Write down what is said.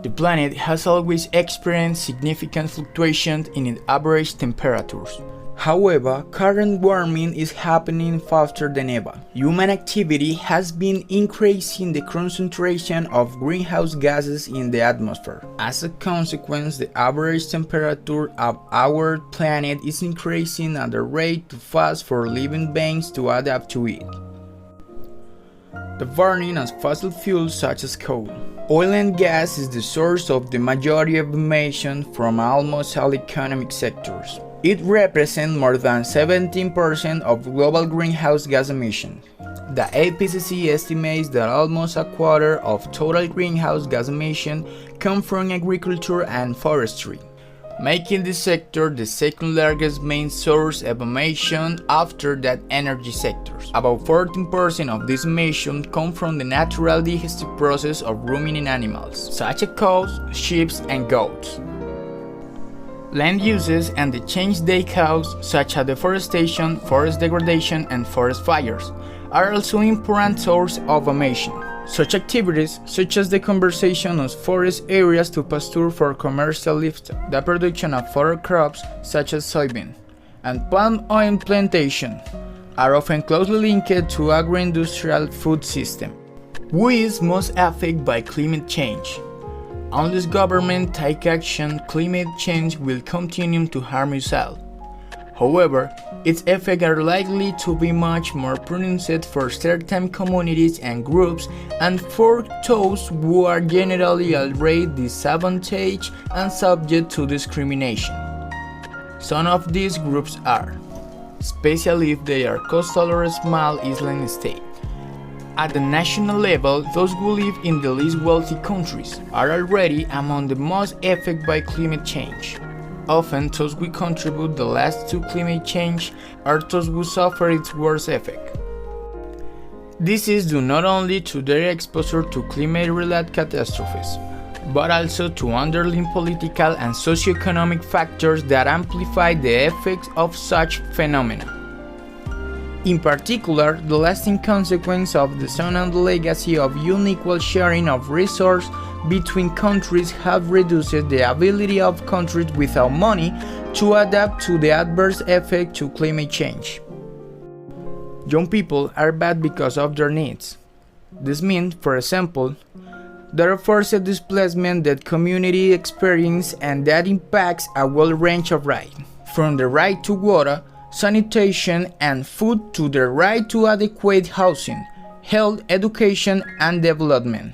The planet has always experienced significant fluctuations in its average temperatures. However, current warming is happening faster than ever. Human activity has been increasing the concentration of greenhouse gases in the atmosphere. As a consequence, the average temperature of our planet is increasing at a rate too fast for living beings to adapt to it. The burning of fossil fuels such as coal. Oil and gas is the source of the majority of emissions from almost all economic sectors. It represents more than 17% of global greenhouse gas emissions. The IPCC estimates that almost a quarter of total greenhouse gas emissions come from agriculture and forestry, making this sector the second largest main source of emission after the energy sectors. About 14% of these emissions come from the natural digestive process of ruminant animals, such as cows, sheep, and goats. Land uses and the change they cause, such as deforestation, forest degradation, and forest fires, are also important sources of emission. Such activities, such as the conversion of forest areas to pasture for commercial livestock, the production of fodder crops such as soybean, and palm oil plantation, are often closely linked to agro-industrial food system. Who is most affected by climate change? Unless government take action, climate change will continue to harm us all. However, its effects are likely to be much more pronounced for certain communities and groups and for those who are generally already disadvantaged and subject to discrimination. Some of these groups are, especially if they are coastal or small island states. At the national level, those who live in the least wealthy countries are already among the most affected by climate change. Often, those who contribute the least to climate change are those who suffer its worst effect. This is due not only to their exposure to climate-related catastrophes, but also to underlying political and socioeconomic factors that amplify the effects of such phenomena. In particular, the lasting consequence of the son and the legacy of unequal sharing of resources between countries have reduced the ability of countries without money to adapt to the adverse effect to climate change. Young people are bad because of their needs. This means, for example, there are forced displacement that community experience and that impacts a wide range of rights, from the right to water, sanitation, and food to the right to adequate housing, health, education, and development.